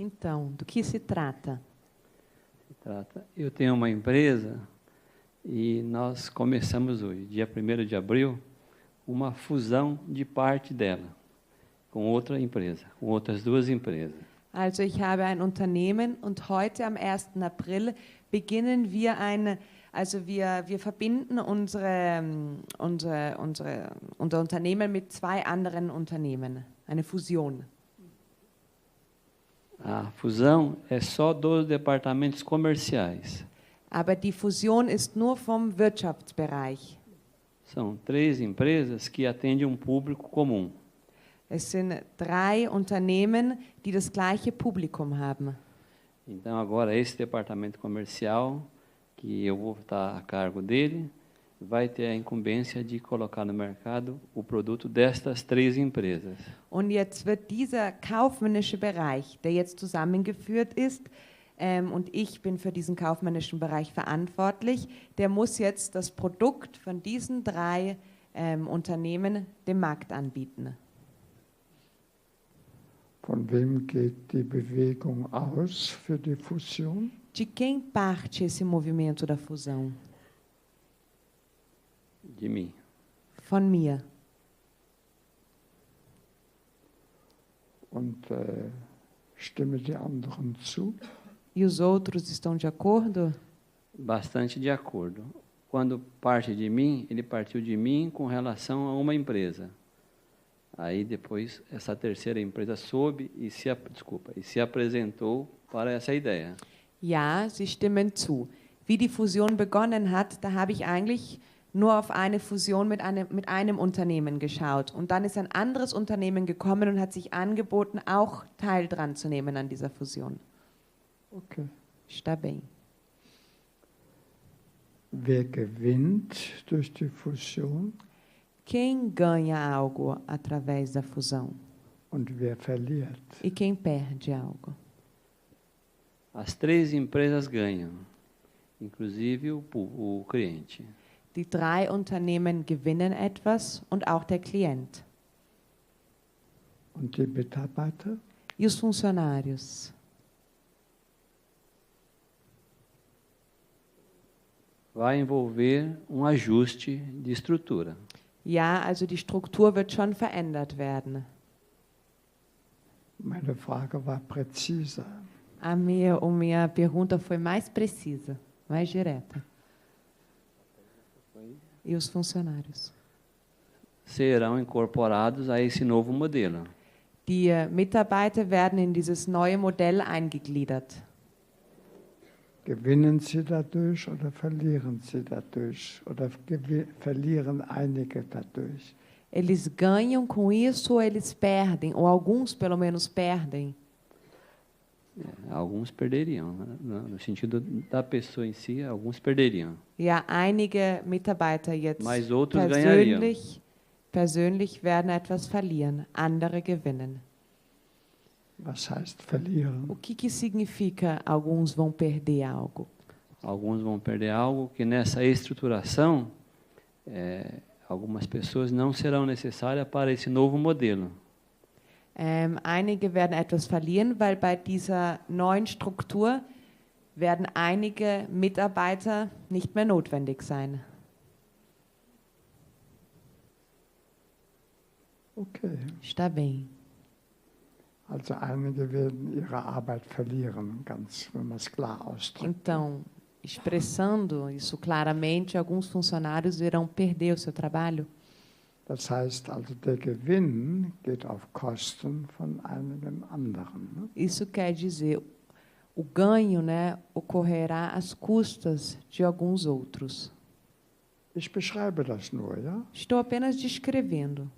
Então, do que se trata? Eu tenho uma empresa e nós começamos hoje, dia 1º de abril, uma fusão de parte dela com outra empresa, com outras duas empresas. Also ich habe ein Unternehmen und heute am 1. April beginnen wir wir verbinden unser Unternehmen mit zwei anderen Unternehmen, eine Fusion. A fusão é só dos departamentos comerciais. Aber die Fusion ist nur vom Wirtschaftsbereich. São 3 empresas que atendem um público comum. Es sind 3 Unternehmen, die das gleiche Publikum haben. Então agora esse departamento comercial, que eu vou estar a cargo dele, vai ter a incumbência de colocar no mercado o produto destas 3 empresas. Und jetzt wird dieser kaufmännische Bereich, der jetzt zusammengeführt ist, und ich bin für diesen kaufmännischen Bereich verantwortlich, der muss jetzt das Produkt von diesen 3 Unternehmen dem Markt anbieten. Von wem geht die Bewegung aus für die Fusion? De quem parte esse movimento da fusão? De mim. Von mir. Und stimmen die anderen zu? E os outros estão de acordo? Bastante de acordo. Quando parte de mim, ele partiu de mim com relação a uma empresa. Aí depois essa terceira empresa soube e se apresentou para essa ideia. Ja, sie stimmen zu. Wie die Fusion begonnen hat, da habe ich eigentlich nur auf eine Fusion mit einem Unternehmen geschaut. Und dann ist ein anderes Unternehmen gekommen und hat sich angeboten, auch Teil dran zu nehmen an dieser Fusion. Okay. Está bem. Wer gewinnt durch die Fusion? Quem ganha algo através da fusão? Und wer verliert? E quem perde algo? As 3 empresas ganham, inclusive o cliente. Die 3 Unternehmen gewinnen etwas und auch der Klient. Und die Mitarbeiter? E os funcionários? Vai envolver ajuste de estrutura. Ja, also die Struktur wird schon verändert werden. Meine Frage war präziser. A minha pergunta foi mais precisa, mais direta. E os funcionários? Serão incorporados a esse novo modelo. Die Mitarbeiter werden in dieses neue Modell eingegliedert. Gewinnen sie dadurch oder verlieren sie dadurch? Oder verlieren einige dadurch? Eles ganham com isso ou eles perdem? Ou alguns, pelo menos, perdem? Alguns perderiam, né? No sentido da pessoa em si, alguns perderiam. Ja, einige Mitarbeiter jetzt Mas outros ganhariam. persönlich werden etwas verlieren, andere gewinnen. Was heißt verlieren? O que significa alguns vão perder algo? Alguns vão perder algo que nessa estruturação, algumas pessoas não serão necessárias para esse novo modelo. Einige werden etwas verlieren, weil bei dieser neuen Struktur werden einige Mitarbeiter nicht mehr notwendig sein. Okay. Está bem. Also einige werden ihre Arbeit verlieren, wenn man es klar ausdrückt. Então, expressando isso claramente, alguns funcionários irão perder o seu trabalho. Das heißt also, der Gewinn geht auf Kosten von einigen anderen. Ne? Isso quer dizer, o ganho, né, ocorrerá às custas de alguns outros. Ich beschreibe das nur, ja? Estou apenas descrevendo,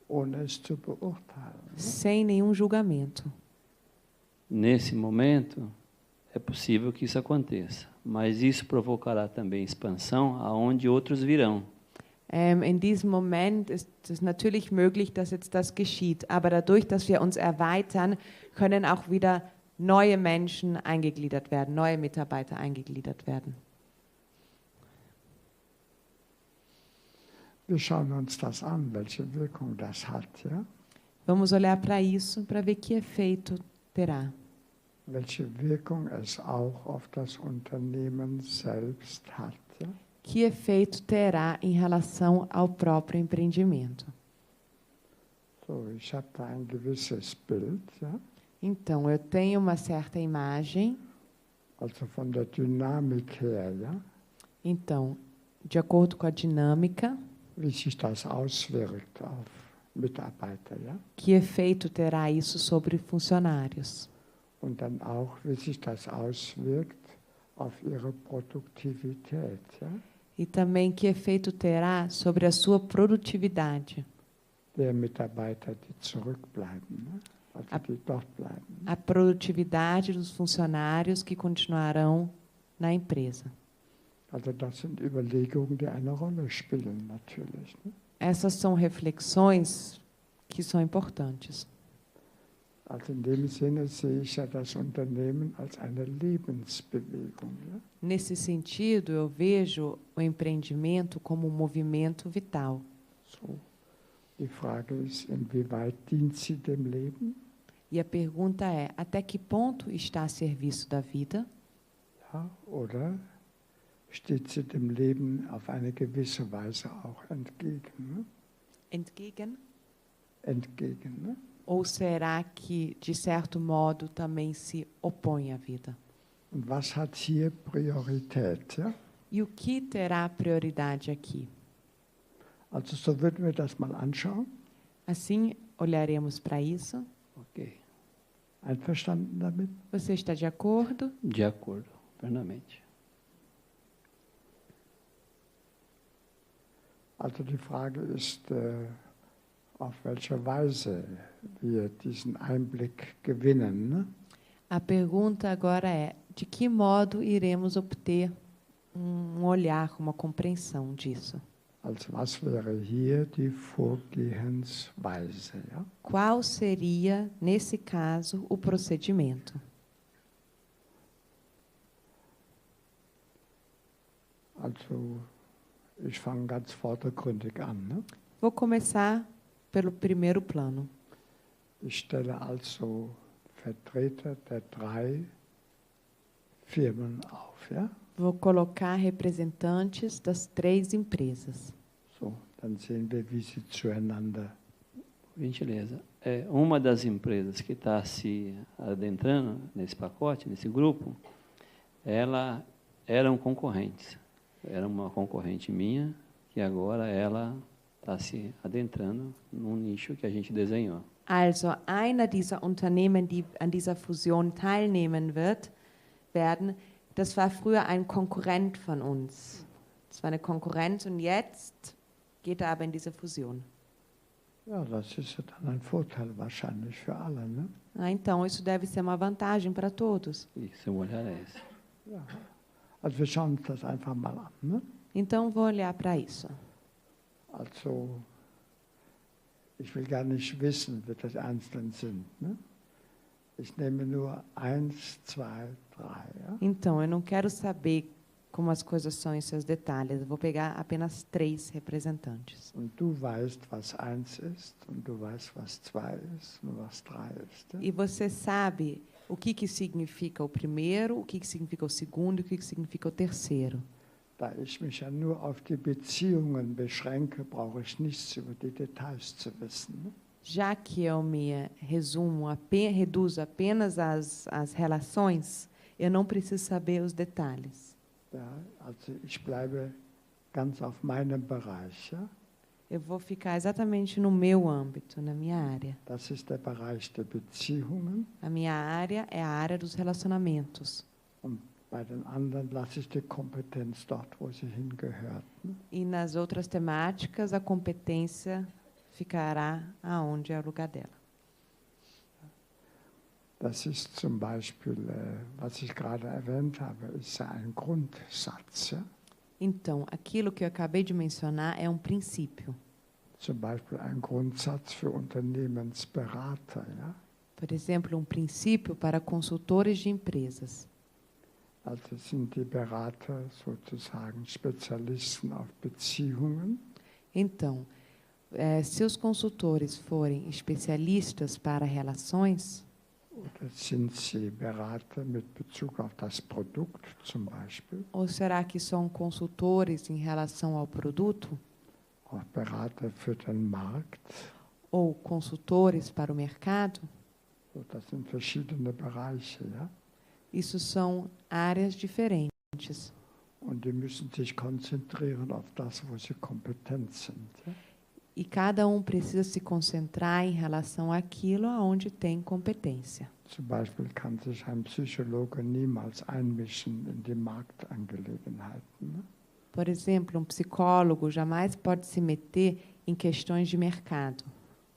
Ohne es zu beurteilen. Ne? sem nenhum julgamento. Nesse momento, é possível que isso aconteça, mas isso provocará também expansão aonde outros virão. In diesem Moment ist es natürlich möglich, dass jetzt das geschieht. Aber dadurch, dass wir uns erweitern, können auch wieder neue Menschen eingegliedert werden, neue Mitarbeiter eingegliedert werden. Wir schauen uns das an, welche Wirkung das hat. Ja? Vamos olhar para isso para ver que efeito terá. welche Wirkung es auch auf das Unternehmen selbst hat. Ja? Que efeito terá em relação ao próprio empreendimento? So, ich habe da ein gewisses Bild, ja? Então, eu tenho uma certa imagem. Also von der Dynamik her, ja? Então, de acordo com a dinâmica, Wie sich das auswirkt auf Mitarbeiter, ja? que efeito terá isso sobre funcionários? Und dann auch, wie sich das auswirkt auf ihre Produktivität, ja? E também que efeito terá sobre a sua produtividade? Der Mitarbeiter, die zurückbleiben, ne? Also die dort bleiben. A produtividade dos funcionários que continuarão na empresa. Also das sind Überlegungen, die eine Rolle spielen natürlich. Ne? Essas são reflexões que são importantes. Also in dem Sinne sehe ich ja das Unternehmen als eine Lebensbewegung. Ja? Nesse sentido, eu vejo o empreendimento como um movimento vital. So. Die Frage ist, inwieweit dient sie dem Leben? E a pergunta é, até que ponto está a serviço da vida? Ja, oder steht sie dem Leben auf eine gewisse Weise auch entgegen? Ne? Entgegen? Entgegen. Ne? Ou será que, de certo modo, também se opõe à vida? Und was hat hier Priorität? Ja? E o que terá prioridade aqui? Also so würden wir das mal anschauen. Assim, olharemos para isso. Ok. Einverstanden damit? Você está de acordo? De acordo, plenamente. Also die Frage ist, auf welche Weise wir diesen Einblick gewinnen. Ne? A pergunta agora é, de que modo iremos obter um olhar, uma compreensão disso? Also was wäre hier die Vorgehensweise? Ja? Qual seria, nesse caso, o procedimento? Also ich fange ganz vordergründig an. Ne? Vou começar pelo primeiro plano. Ich stelle also Vertreter der 3 Firmen auf. Ja? Vou colocar representantes das 3 empresas. So, dann sehen wir, wie sie zueinander. Gentileza. Uma das empresas que está se adentrando nesse pacote, nesse grupo, ela eram concorrentes. Era uma concorrente minha, que agora ela está se adentrando num nicho que a gente desenhou. Also einer dieser Unternehmen, die an dieser Fusion teilnehmen werden, das war früher ein Konkurrent von uns. Das war eine Konkurrenz und jetzt geht er aber in diese Fusion. Ja, das ist ja dann ein Vorteil wahrscheinlich für alle. Ne? Então, isso deve ser uma vantagem para todos. E seu olhar é esse. Ja. Also wir schauen uns das einfach mal an. Ne? Então, vou olhar para isso. Also ich will gar nicht wissen, wie das einzeln sind. Ne? Ich nehme nur 1, 2, 3. Ja? Então, eu não quero saber como as coisas são em seus detalhes. Eu vou pegar apenas 3 representantes. Und du weißt, was 1 ist, und du weißt, was 2 ist, und was 3 ist. Ja? E você sabe o que significa o primeiro, o que significa o segundo e o que significa o terceiro. Da ich mich ja nur auf die Beziehungen beschränke, brauche ich nichts über die Details zu wissen. Ne? Já que eu me reduzo apenas às relações, eu não preciso saber os detalhes. Ja, also ich bleibe ganz auf meinem Bereich. Ja? Eu vou ficar exatamente no meu âmbito, na minha área. Das ist der Bereich der Beziehungen. A minha área é a área dos relacionamentos. Und bei den anderen lasse ich die Kompetenz dort, wo sie hingehört. Ne? E nas outras temáticas, a competência ficará aonde é o lugar dela. Das ist zum Beispiel, was ich gerade erwähnt habe, ist ja ein Grundsatz. Ja? Então, aquilo que eu acabei de mencionar é um princípio. Zum Beispiel ein Grundsatz für Unternehmensberater. Ja? Por exemplo, um princípio para consultores de empresas. Also sind die Berater sozusagen Spezialisten auf Beziehungen. Então, se os consultores forem especialistas para relações, Oder sind Sie Berater mit Bezug auf das Produkt zum Beispiel? Ou será que são consultores em relação ao produto? Auch Berater für den Markt? Ou consultores para o mercado? So, das sind verschiedene Bereiche, ja? Isso são áreas diferentes. Und die müssen sich konzentrieren auf das, wo sie kompetent sind. Ja? E cada um precisa se concentrar em relação àquilo aonde tem competência. Zum Beispiel kann sich ein Psychologe niemals einmischen in die Marktangelegenheiten. Ne? Por exemplo, um psicólogo jamais pode se meter em questões de mercado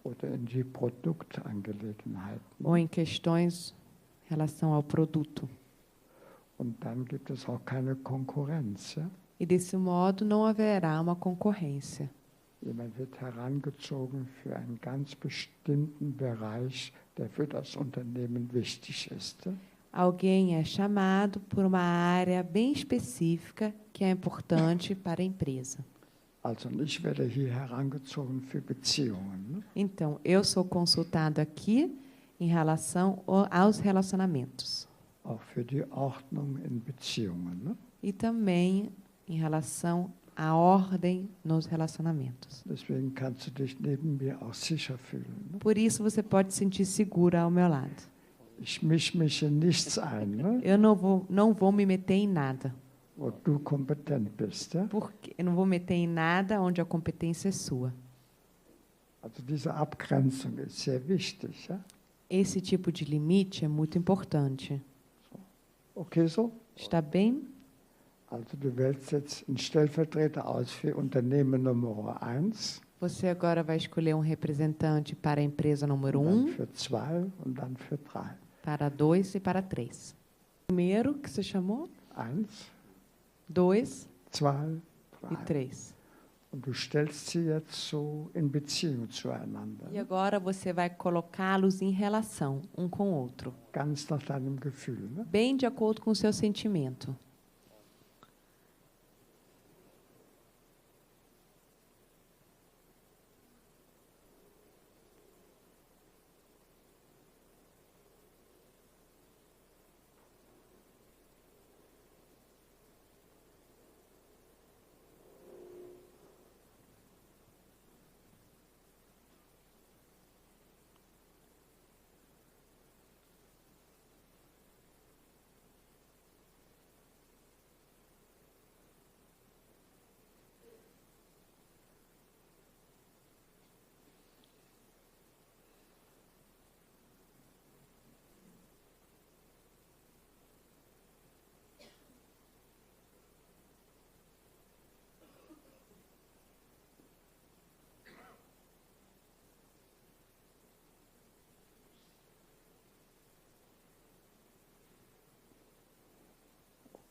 Oder in die Produktangelegenheiten. ou em questões em relação ao produto. Und dann gibt es auch keine Konkurrenz. Ja? E desse modo não haverá uma concorrência. Jemand wird herangezogen für einen ganz bestimmten Bereich, der für das Unternehmen wichtig ist. Ja? Alguém é chamado por uma área bem específica que é importante para a empresa. Also ich werde hier herangezogen für Beziehungen. Ne? Então, eu sou consultado aqui em relação aos relacionamentos Auch für die Ordnung in Beziehungen. Ne? e também em relação à ordem nos relacionamentos. Deswegen kannst du dich neben mir auch sicher fühlen. Ne? Por isso, você pode se sentir segura ao meu lado. Ich mische mich in nichts ein, ne? Eu não vou me meter em nada, Wo du kompetent bist. Ja? porque eu não vou meter em nada onde a competência é sua. Also diese Abgrenzung ist sehr wichtig. Ja? Esse tipo de limite é muito importante. Okay so? Está bem? Also du wählst jetzt einen Stellvertreter aus für Unternehmen Nummer 1, Você agora vai escolher um representante para a empresa número dann 1, für 2 und dann für 3. para 2 e para 3. Primeiro, que você chamou? 1, 2 2, e 3. 3. Und du stellst sie jetzt so in Beziehung zueinander. E agora você vai colocá-los em relação um com o outro, Ganz nach deinem Gefühl. Ne? bem de acordo com o seu sentimento.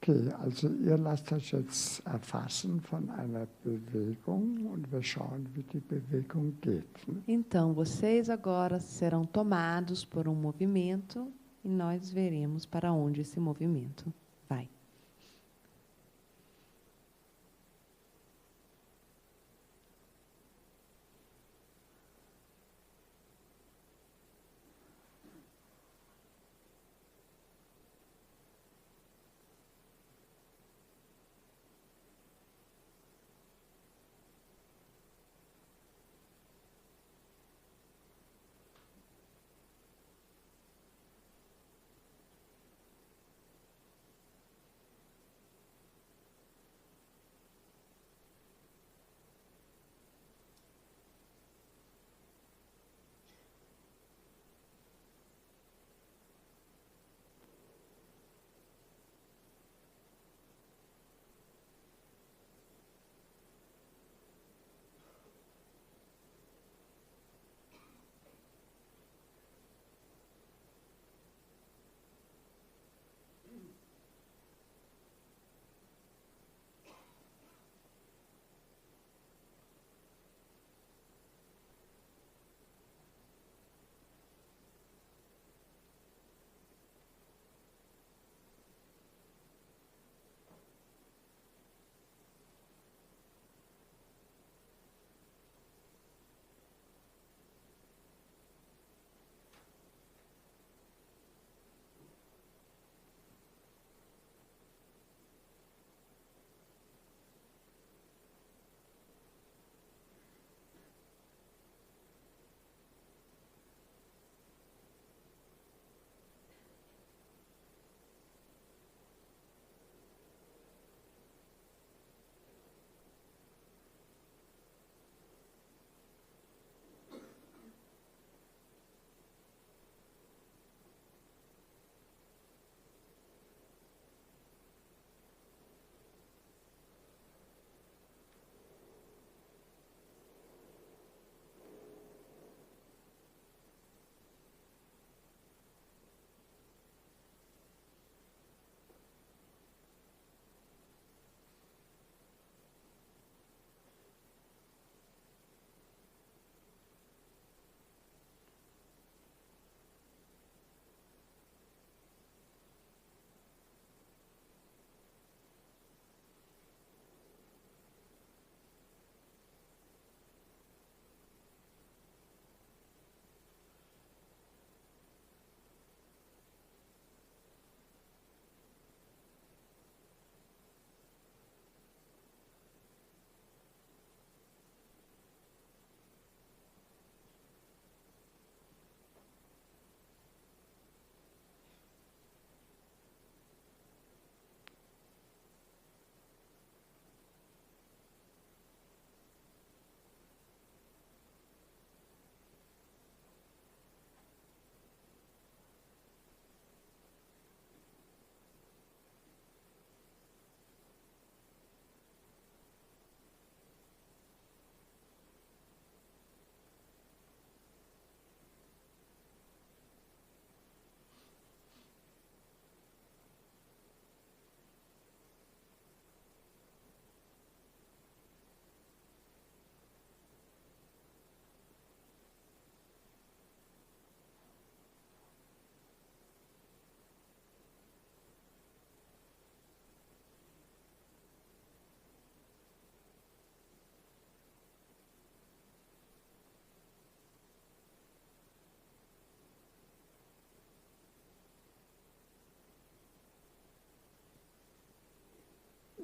Okay, also ihr lasst euch jetzt erfassen von einer Bewegung und wir schauen, wie die Bewegung geht. Ne? Então, vocês agora serão tomados por um movimento e nós veremos para onde esse movimento vai.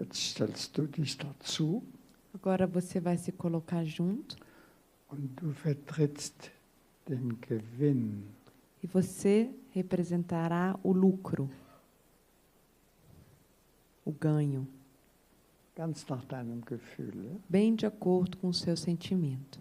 Jetzt stellst du dich dazu Agora você vai se colocar junto und du vertrittst den Gewinn. e você representará o lucro, o ganho, Ganz nach deinem Gefühl. Ja? bem de acordo com o seu sentimento.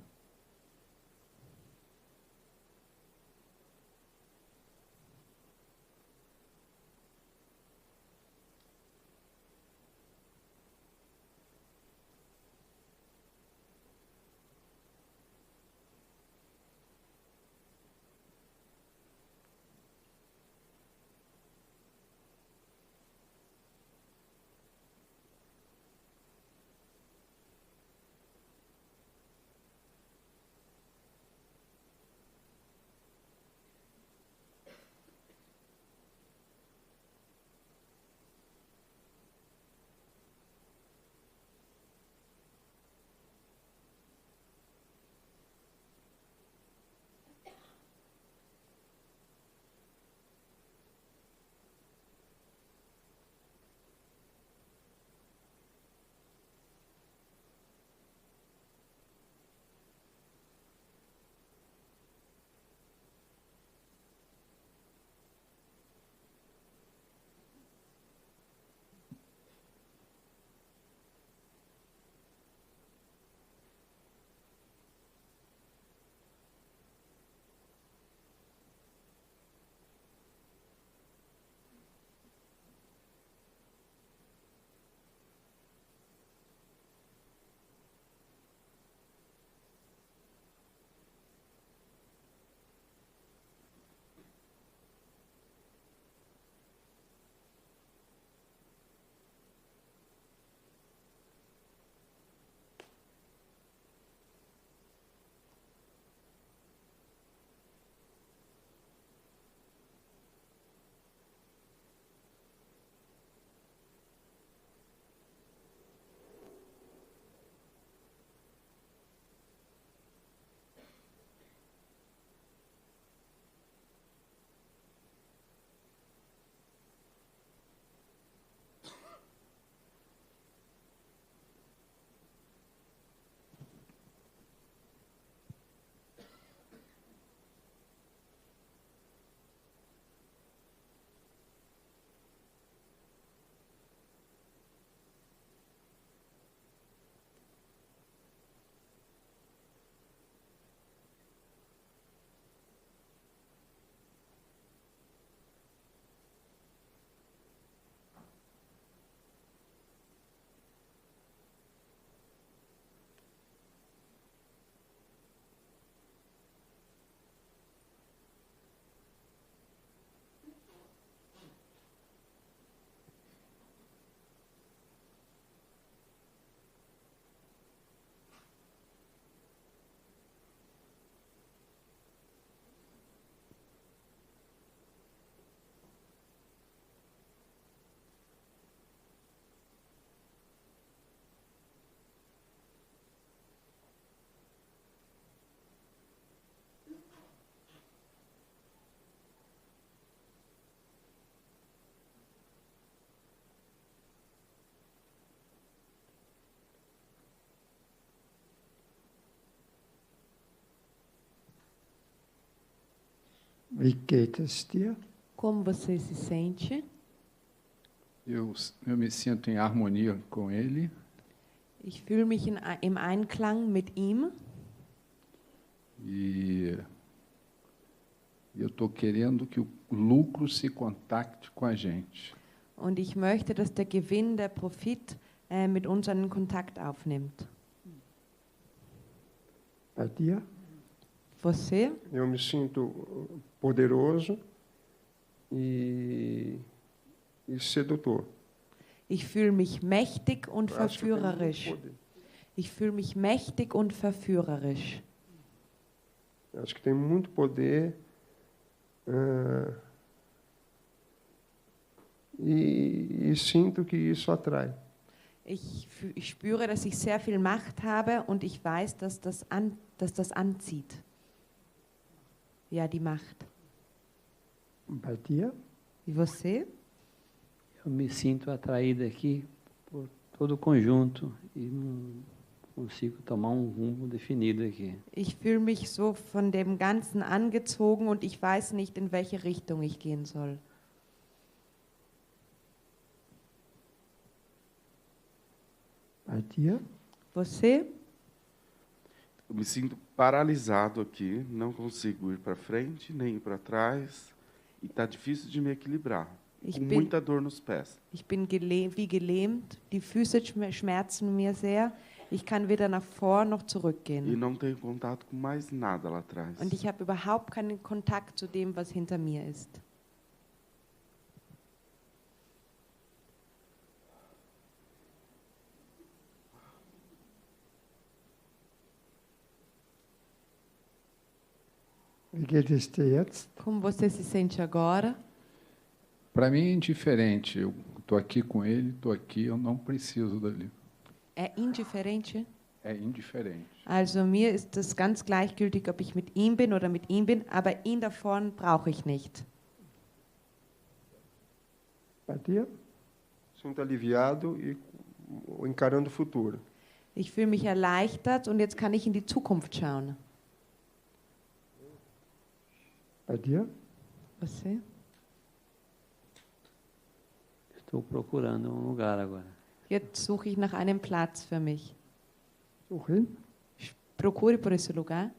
Wie geht es dir? Como você se sente? Eu me sinto em harmonia com ele Ich fühle mich im Einklang mit ihm e eu estou querendo que o lucro se contacte com a gente. und ich möchte, dass der Gewinn, der Profit mit uns einen Kontakt aufnimmt. Bei dir? Você? Eu me sinto poderoso e sedutor. Ich fühle mich mächtig und Eu acho que eu tenho muito verführerisch. poder. Ich fühle mich mächtig und verführerisch. Eu acho que tem muito poder e sinto que isso atrai. Ich spüre, dass ich sehr viel Macht habe und ich weiß, dass das anzieht. Ja, die Macht. Und bei dir? E você? Eu me sinto atraído aqui por todo o conjunto e não consigo tomar um rumo definido aqui. Ich fühle mich so von dem Ganzen angezogen und ich weiß nicht, in welche Richtung ich gehen soll. Bei dir? Você? Eu me sinto paralisado aqui, não consigo ir para frente nem ir para trás e está difícil de me equilibrar. Ich Com bin- muita dor nos pés. Ich bin wie gelähmt, die Füße schmerzen mir sehr. Ich kann weder nach vor noch E zurückgehen. não tenho contato com mais nada lá atrás. Und ich habe überhaupt keinen Kontakt zu dem, was hinter mir ist. Wie geht es dir jetzt? Como você se sente agora? Para mim é indiferente. Eu estou aqui com ele, estou aqui, eu não preciso dali. É indiferente? É indiferente. Also mir ist es ganz gleichgültig, ob ich mit ihm bin oder mit ihm bin, aber ihn da vorne brauche ich nicht. Bei dir? Sinto aliviado e encarando o futuro. Ich fühle mich erleichtert und jetzt kann ich in die Zukunft schauen. Bei dir? Você? Estou procurando um lugar agora. Jetzt suche ich nach einem Platz für mich. Such hin. Procure por esse lugar.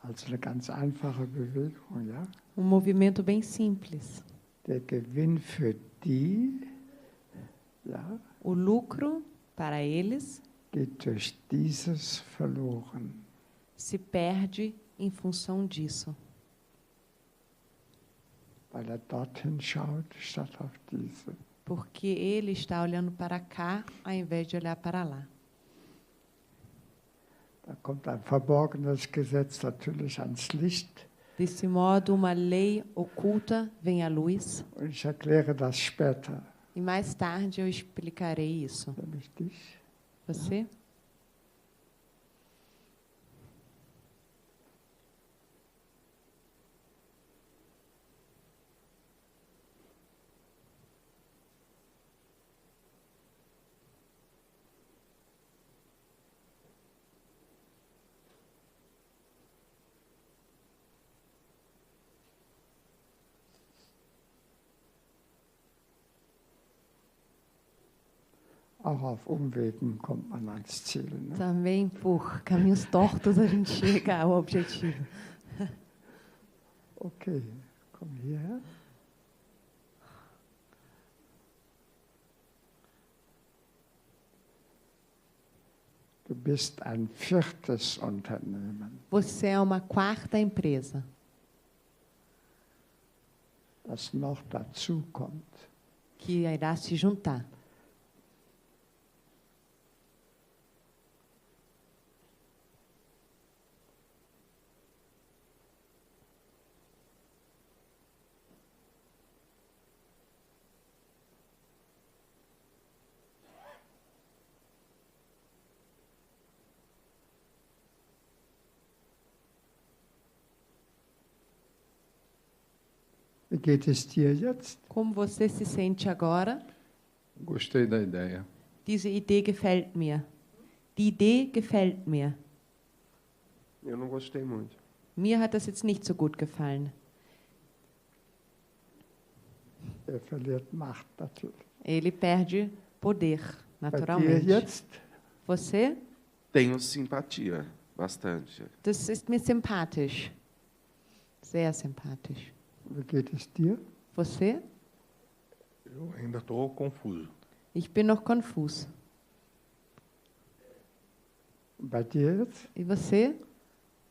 Also eine ganz einfache Bewegung, ja? Movimento bem simples. Der Gewinn für die, ja, O lucro para eles geht durch dieses verloren. se perde em função disso, Weil er dorthin schaut, statt auf diese. porque ele está olhando para cá ao invés de olhar para lá. Da kommt ein verborgenes Gesetz natürlich ans Licht. Desse modo, uma lei oculta vem à luz Und ich erkläre das später. e mais tarde eu explicarei isso. Nämlich dich. Você? Auch auf Umwegen kommt man ans Ziel. Ne? Também por caminhos tortos a gente chega ao objetivo. Okay, komm hierher. Du bist ein viertes Unternehmen, Você é uma quarta empresa das noch dazu kommt. que irá se juntar. Wie geht es dir jetzt? Como você se sente agora? Gostei da ideia. Diese Idee gefällt mir. Die Idee gefällt mir. Eu não gostei muito. Mir hat das jetzt nicht so gut gefallen. Er verliert Macht natürlich. Ele perde poder, Bei dir naturalmente. jetzt? Você? Tenho simpatia, bastante. Das ist mir sympathisch. Sehr sympathisch. Wie geht es dir? Você? Eu ainda estou confuso. Ich bin noch konfus. Bei dir jetzt? E você?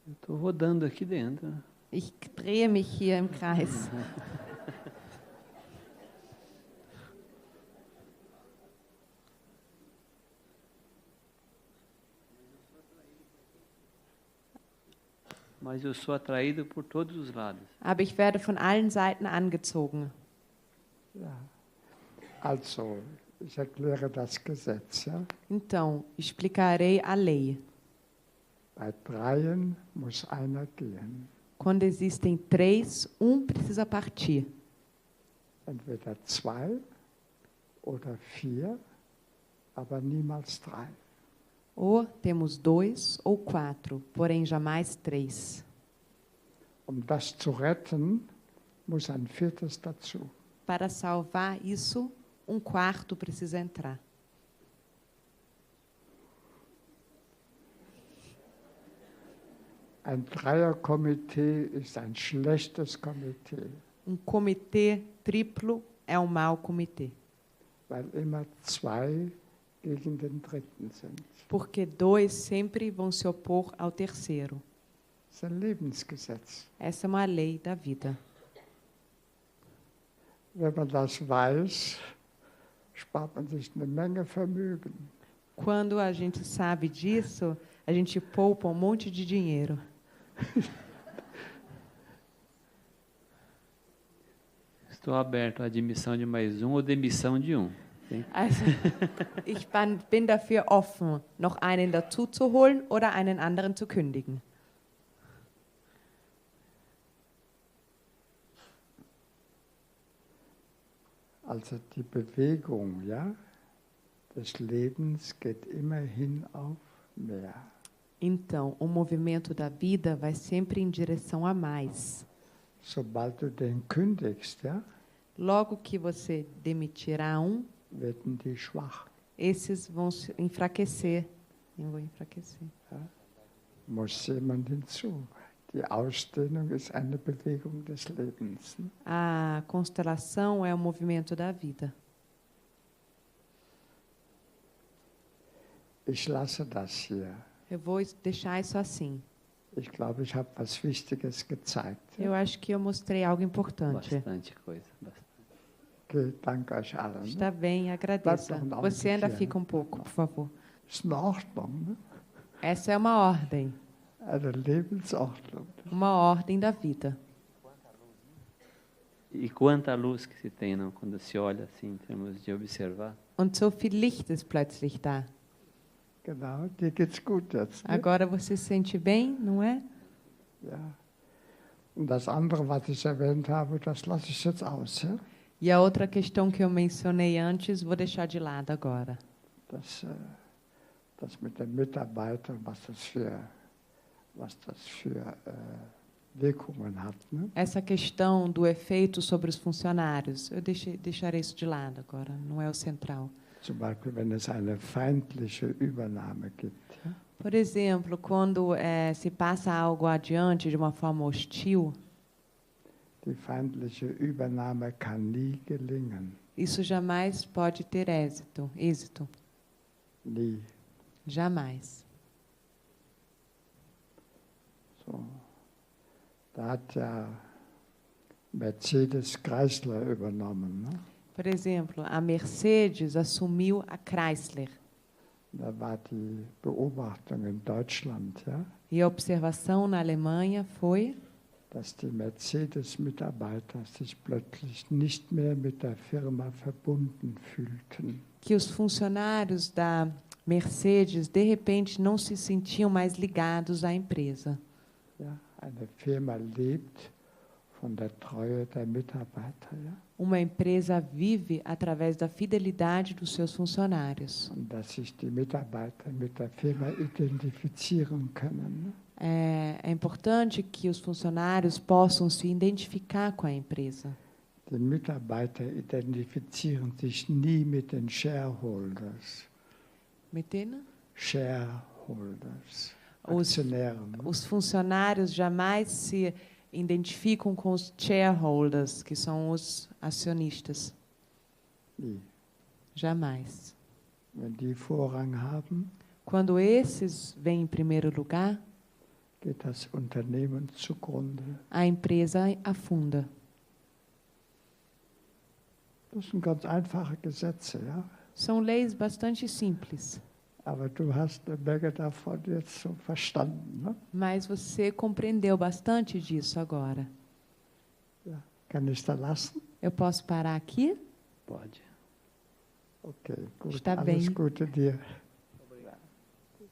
Eu estou rodando aqui dentro. Ich drehe mich hier im Kreis. Mas eu sou atraído por todos os lados. Aber ich werde von allen Seiten angezogen. Ja. Also, ich erkläre das Gesetz. Ja? Então, explicarei a lei. Bei dreien muss einer gehen. Quando existem 3, um precisa partir. Entweder 2 oder 4, aber niemals 3. Ou temos 2 ou 4, porém jamais 3. Das zu retten, muss ein viertes dazu. Para salvar isso, um quarto precisa entrar. Ein Dreierkomitee ist ein schlechtes Komitee, Comitê triplo é um mau comitê, weil immer 2 gegen den dritten sind. porque 2 sempre vão se opor ao terceiro. Das ist ein Lebensgesetz. Essa é uma lei da vida. Wenn man das weiß, spart man sich eine Menge Vermögen. Quando a gente sabe disso, a gente poupa um monte de dinheiro. Estou aberto à admissão de mais um ou demissão de um. Also, ich bin dafür offen, noch einen dazu zu holen oder einen anderen zu kündigen. Also die Bewegung, ja, des Lebens geht immer hin auf mehr. Então, o movimento da vida vai sempre em direção a mais. Sobald du den kündigst, ja, Logo que você demitirá um, werden die schwach. esses vão se enfraquecer. Eu vou enfraquecer. Muss jemand hinzu. Die Ausdehnung ist eine Bewegung des Lebens. Ne? A constelação é o movimento da vida. Ich lasse das hier. Eu vou deixar isso assim. Ich glaube, ich habe was Wichtiges gezeigt. Eu acho que eu mostrei algo importante. Bastante coisa. Bastante. Okay, danke euch allen. Ne? Está bem, agradeça. Bleibt noch ein Você ainda Augenblick fica hier, um pouco, por favor. Ist eine Ordnung, ne? Essa é uma ordem. Eine Lebensordnung. Uma ordem da vida. E quanta luz que se tem, não? Quando se olha assim, em termos de observar. Und so viel Licht ist plötzlich da. Genau, dir geht's gut jetzt. Ne? Agora você se sente bem, não é? Ja. Und das andere, was ich erwähnt habe, das lasse ich jetzt aus. Ja? E a outra questão que eu mencionei antes, vou deixar de lado agora. Das mit den Mitarbeitern, was das für Wirkungen hat. Ne? Essa questão do efeito sobre os funcionários, eu deixarei isso de lado agora, não é o central. Zum Beispiel, wenn es eine feindliche Übernahme gibt. Ja? Por exemplo, quando se passa algo adiante de uma forma hostil, Die feindliche Übernahme kann nie gelingen. isso jamais pode ter êxito. Nie. Jamais. So. Da hat ja Mercedes Chrysler übernommen. Ne? Por exemplo, a Mercedes assumiu a Chrysler. Da war die Beobachtung in Deutschland, ja, E a observação na Alemanha foi dass die Mercedes-Mitarbeiter sich plötzlich nicht mehr mit der Firma verbunden fühlten. que os funcionários da Mercedes, de repente, não se sentiam mais ligados à empresa. Ja, eine Firma lebt von der Treue der Mitarbeiter. Ja, Uma empresa vive através da fidelidade dos seus funcionários. und dass sich die Mitarbeiter mit der Firma identifizieren können. Ne? É importante que os funcionários possam se identificar com a empresa. Die Mitarbeiter identifizieren sich nie mit den Shareholders. Metena? Shareholders, Os, Aktionären. Ne? os funcionários jamais se identificam com os shareholders, que são os acionistas. Nie. Jamais. Wenn die Vorrang haben, Quando esses vêm em primeiro lugar, geht das Unternehmen zugrunde. a empresa afunda. Das sind ganz einfache Gesetze, ja. São leis bastante simples, Aber du hast eine Menge davon jetzt so verstanden. Ne? mas você compreendeu bastante disso agora. Ja. Kann ich da lassen? Eu posso parar aqui? Pode. Okay, gut. Está Alles bem. Gute dir.